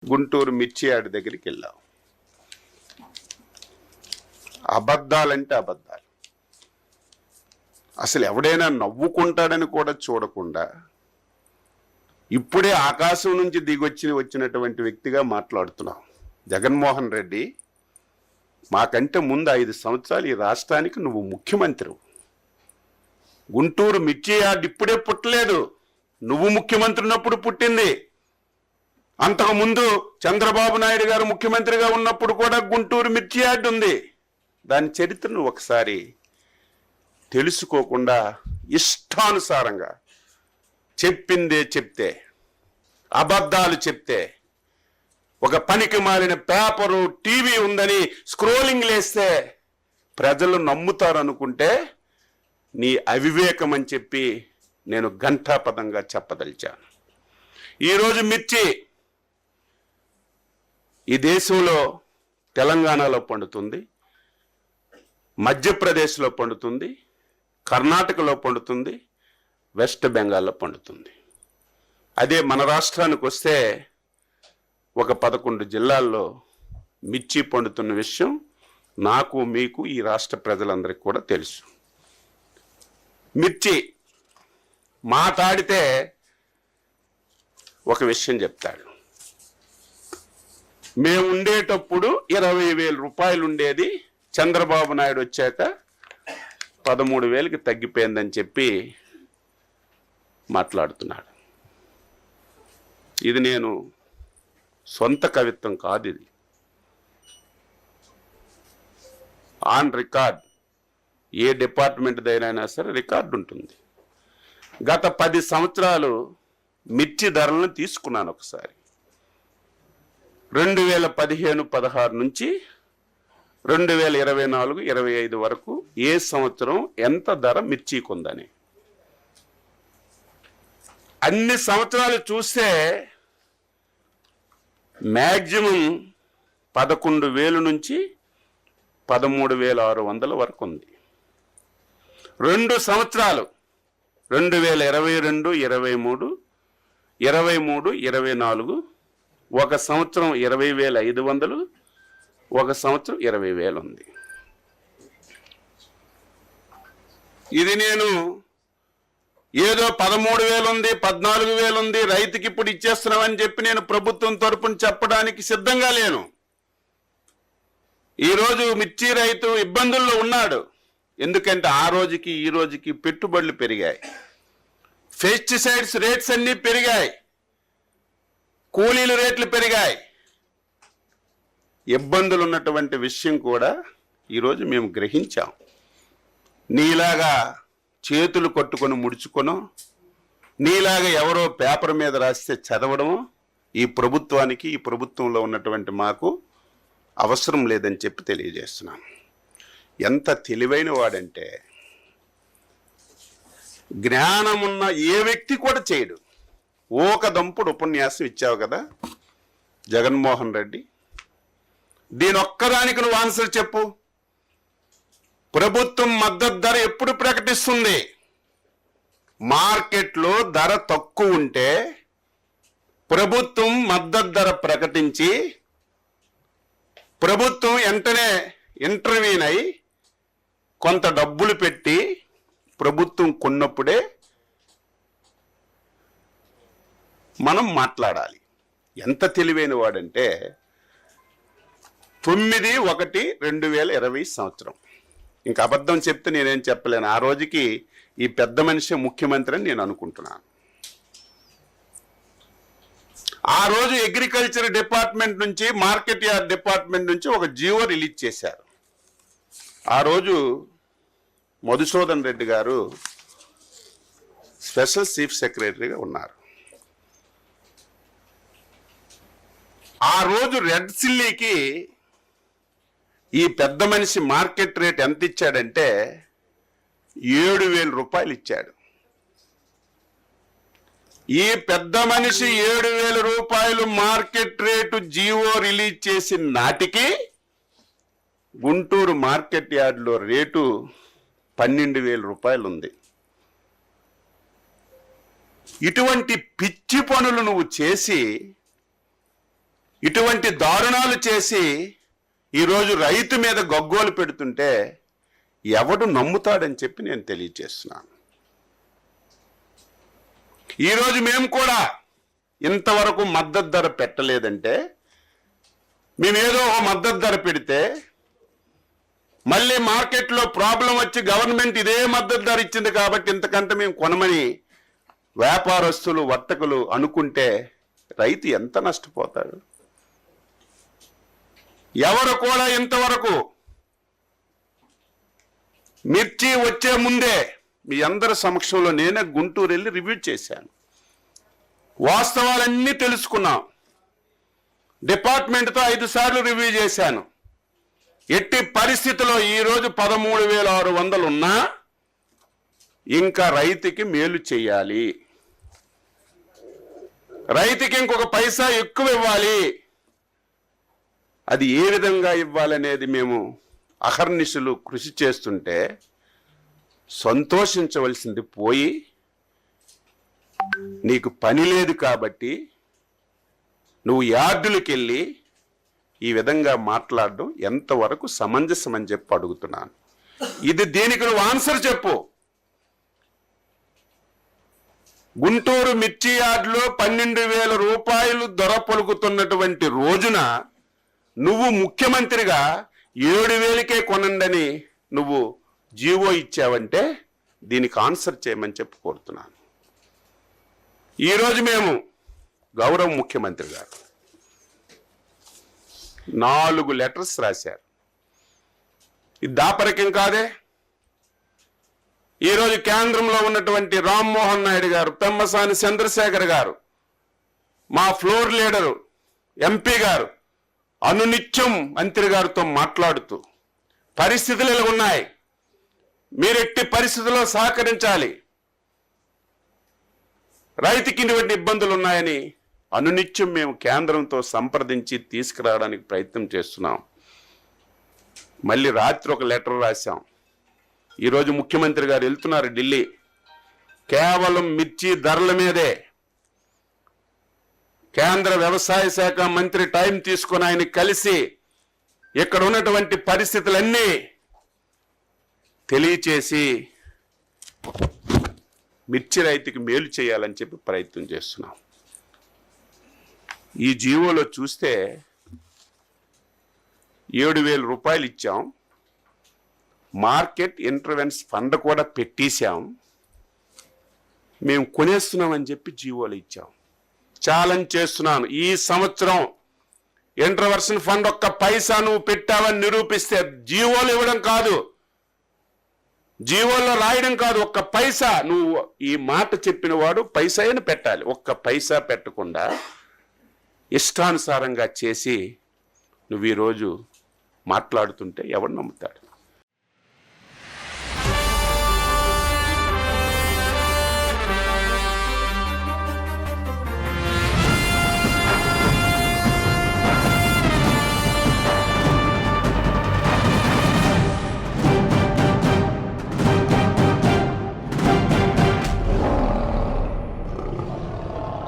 గుంటూరు మిర్చి యార్డ్ దగ్గరికి వెళ్ళావు. అబద్ధాలంటే అబద్ధాలు. అసలు ఎవడైనా నవ్వుకుంటాడని కూడా చూడకుండా ఇప్పుడే ఆకాశం నుంచి వచ్చినటువంటి వ్యక్తిగా మాట్లాడుతున్నావు. జగన్మోహన్ రెడ్డి, మాకంటే ముందు 5 సంవత్సరాలు ఈ రాష్ట్రానికి నువ్వు ముఖ్యమంత్రి. గుంటూరు మిర్చి యార్డ్ ఇప్పుడే పుట్టలేదు, నువ్వు ముఖ్యమంత్రి ఉన్నప్పుడు పుట్టింది. అంతకుముందు చంద్రబాబు నాయుడు గారు ముఖ్యమంత్రిగా ఉన్నప్పుడు కూడా గుంటూరు మిర్చి యార్డ్ ఉంది. దాని చరిత్రను ఒకసారి తెలుసుకోకుండా ఇష్టానుసారంగా చెప్పిందే చెప్తే, అబద్ధాలు చెప్తే, ఒక పనికి మాలిన పేపరు టీవీ ఉందని స్క్రోలింగ్ లేస్తే ప్రజలు నమ్ముతారనుకుంటే నీ అవివేకం అని చెప్పి నేను ఘంటాపదంగా చెప్పదలిచాను. ఈరోజు మిర్చి ఈ దేశంలో తెలంగాణలో పండుతుంది, మధ్యప్రదేశ్లో పండుతుంది, కర్ణాటకలో పండుతుంది, వెస్ట్ బెంగాల్లో పండుతుంది. అదే మన రాష్ట్రానికి వస్తే ఒక 11 జిల్లాల్లో మిర్చి పండుతున్న విషయం నాకు, మీకు, ఈ రాష్ట్ర ప్రజలందరికీ కూడా తెలుసు. మిర్చి మాట్లాడితే ఒక విషయం చెప్తాడు. మేము ఉండేటప్పుడు 20,000 రూపాయలు ఉండేది, చంద్రబాబు నాయుడు వచ్చాక 13,000కి తగ్గిపోయిందని చెప్పి మాట్లాడుతున్నాడు. ఇది నేను సొంత కవిత్వం కాదు, ఇది ఆన్ రికార్డ్. ఏ డిపార్ట్మెంట్ దగ్గరైనా సరే రికార్డు ఉంటుంది. గత 10 సంవత్సరాలు మిర్చి ధరలను తీసుకున్నాను ఒకసారి. 2015-16 నుంచి 2024-25 వరకు ఏ సంవత్సరం ఎంత ధర మిర్చికి ఉందని అన్ని సంవత్సరాలు చూస్తే మ్యాక్సిమం 11,000 నుంచి 13,600 వరకు ఉంది. 2 సంవత్సరాలు 2022, 23, 23, 24 ఒక సంవత్సరం 20,500, ఒక సంవత్సరం 20,000 ఉంది. ఇది నేను ఏదో 13,000 ఉంది, 14,000 ఉంది, రైతుకి ఇప్పుడు ఇచ్చేస్తున్నామని చెప్పి నేను ప్రభుత్వం తరపున చెప్పడానికి సిద్ధంగా లేను. ఈరోజు మిర్చి రైతు ఇబ్బందుల్లో ఉన్నాడు. ఎందుకంటే ఆ రోజుకి ఈ రోజుకి పెట్టుబడులు పెరిగాయి, పెస్టిసైడ్స్ రేట్స్ అన్నీ పెరిగాయి, కూలీల రేట్లు పెరిగాయి. ఇబ్బందులు ఉన్నటువంటి విషయం కూడా ఈరోజు మేము గ్రహించాం. నీలాగా చేతులు కొట్టుకొని ముడుచుకొనో, నీలాగా ఎవరో పేపర్ మీద రాస్తే చదవడమో ఈ ప్రభుత్వానికి, ఈ ప్రభుత్వంలో ఉన్నటువంటి మాకు అవసరం లేదని చెప్పి తెలియజేస్తున్నాను. ఎంత తెలివైన వాడంటే జ్ఞానమున్న ఏ వ్యక్తి కూడా చేయడు. ఒక దంపుడు ఉపన్యాసం ఇచ్చావు కదా జగన్మోహన్ రెడ్డి, దీని ఒక్కదానికి నువ్వు ఆన్సర్ చెప్పు. ప్రభుత్వం మద్దతు ధర ఎప్పుడు ప్రకటిస్తుంది? మార్కెట్లో ధర తక్కువ ఉంటే ప్రభుత్వం మద్దతు ధర ప్రకటించి ప్రభుత్వం వెంటనే ఇంటర్వ్యూన్ అయి కొంత డబ్బులు పెట్టి ప్రభుత్వం కొన్నప్పుడే మనం మాట్లాడాలి. ఎంత తెలివైన వాడంటే 9/1/2020 సంవత్సరం. ఇంకా అబద్ధం చెప్తే నేనేం చెప్పలేను. ఆ రోజుకి ఈ పెద్ద మనిషి ముఖ్యమంత్రి అని నేను అనుకుంటున్నాను. ఆ రోజు అగ్రికల్చర్ డిపార్ట్మెంట్ నుంచి, మార్కెట్ యార్డ్ డిపార్ట్మెంట్ నుంచి ఒక జీవో రిలీజ్ చేశారు. ఆ రోజు మధుసూదన్ రెడ్డి గారు స్పెషల్ చీఫ్ సెక్రటరీగా ఉన్నారు. ఆ రోజు రెడ్ సిల్లీకి ఈ పెద్ద మనిషి మార్కెట్ రేట్ ఎంత ఇచ్చాడంటే 7,000 రూపాయలు ఇచ్చాడు. ఈ పెద్ద మనిషి 7,000 రూపాయలు మార్కెట్ రేటు జీవో రిలీజ్ చేసిన నాటికి గుంటూరు మార్కెట్ యార్డ్లో రేటు 12,000 రూపాయలు ఉంది. ఇటువంటి పిచ్చి పనులు నువ్వు చేసి ఇటువంటి దారుణాలు చేసి ఈరోజు రైతు మీద గగ్గోలు పెడుతుంటే ఎవడు నమ్ముతాడని చెప్పి నేను తెలియజేస్తున్నాను. ఈరోజు మేము కూడా ఇంతవరకు మద్దతు ధర పెట్టలేదంటే, మేమేదో మద్దతు ధర పెడితే మళ్ళీ మార్కెట్లో ప్రాబ్లం వచ్చి గవర్నమెంట్ ఇదే మద్దతు ధర ఇచ్చింది కాబట్టి ఇంతకంటే మేము కొనమని వ్యాపారస్తులు వర్తకులు అనుకుంటే రైతు ఎంత నష్టపోతాడు? ఎవరు కూడా ఇంతవరకు మిర్చి వచ్చే ముందే మీ అందరి సమక్షంలో నేనే గుంటూరు వెళ్ళి రివ్యూ చేశాను. వాస్తవాలన్నీ తెలుసుకున్నాం. డిపార్ట్మెంట్తో 5 సార్లు రివ్యూ చేశాను. ఎట్టి పరిస్థితిలో ఈరోజు 13,600 ఉన్నా ఇంకా రైతుకి మేలు చేయాలి, రైతుకి ఇంకొక పైసా ఎక్కువ ఇవ్వాలి. అది ఏ విధంగా ఇవ్వాలనేది మేము అహర్నిశలు కృషి చేస్తుంటే సంతోషించవలసింది పోయి, నీకు పని లేదు కాబట్టి నువ్వు యార్డులకు వెళ్ళి ఈ విధంగా మాట్లాడడం ఎంతవరకు సమంజసం అని చెప్పి అడుగుతున్నాను. దీనికి నువ్వు ఆన్సర్ చెప్పు. గుంటూరు మిర్చి యార్డులో 12,000 రూపాయలు ధర పలుకుతున్నటువంటి రోజున నువ్వు ముఖ్యమంత్రిగా 7,000కే కొనండని నువ్వు జీవో ఇచ్చావంటే దీనికి ఆన్సర్ చేయమని చెప్పి కోరుతున్నాను. ఈరోజు మేము గౌరవ ముఖ్యమంత్రి గారు 4 లెటర్స్ రాశారు. ఇది దాపరికం కాదే. ఈరోజు కేంద్రంలో ఉన్నటువంటి రామ్మోహన్ నాయుడు గారు, పెమ్మసాని చంద్రశేఖర్ గారు, మా ఫ్లోర్ లీడరు ఎంపీ గారు అనునిత్యం మంత్రి గారితో మాట్లాడుతూ పరిస్థితులు ఇలా ఉన్నాయి, మీరెట్టి పరిస్థితుల్లో సహకరించాలి, రైతుకి ఇటువంటి ఇబ్బందులు ఉన్నాయని అనునిత్యం మేము కేంద్రంతో సంప్రదించి తీసుకురావడానికి ప్రయత్నం చేస్తున్నాం. మళ్ళీ రాత్రి ఒక లెటర్ రాశాం. ఈరోజు ముఖ్యమంత్రి గారు వెళ్తున్నారు ఢిల్లీ. కేవలం మిర్చి ధరల మీదే కేంద్ర వ్యవసాయ శాఖ మంత్రి టైం తీసుకుని ఆయన కలిసి ఇక్కడ ఉన్నటువంటి పరిస్థితులన్నీ తెలియచేసి మిర్చి రైతుకి మేలు చేయాలని చెప్పి ప్రయత్నం చేస్తున్నాం. ఈ జీవోలో చూస్తే 7,000 రూపాయలు ఇచ్చాం, మార్కెట్ ఇంటర్వెన్స్ ఫండ్ కూడా పెట్టేశాం, మేము కొనేస్తున్నామని చెప్పి జీవోలు ఇచ్చాం. ఛాలెంజ్ చేస్తున్నాను, ఈ సంవత్సరం ఇంటర్వర్షన్ ఫండ్ ఒక్క పైసా నువ్వు పెట్టావని నిరూపిస్తే, జీవోలు ఇవ్వడం కాదు, జీవోల్లో రాయడం కాదు, ఒక్క పైసా నువ్వు ఈ మాట చెప్పిన వాడు పైసా అయినా పెట్టాలి. ఒక్క పైసా పెట్టకుండా ఇష్టానుసారంగా చేసి నువ్వు ఈరోజు మాట్లాడుతుంటే ఎవరు నమ్ముతాడు?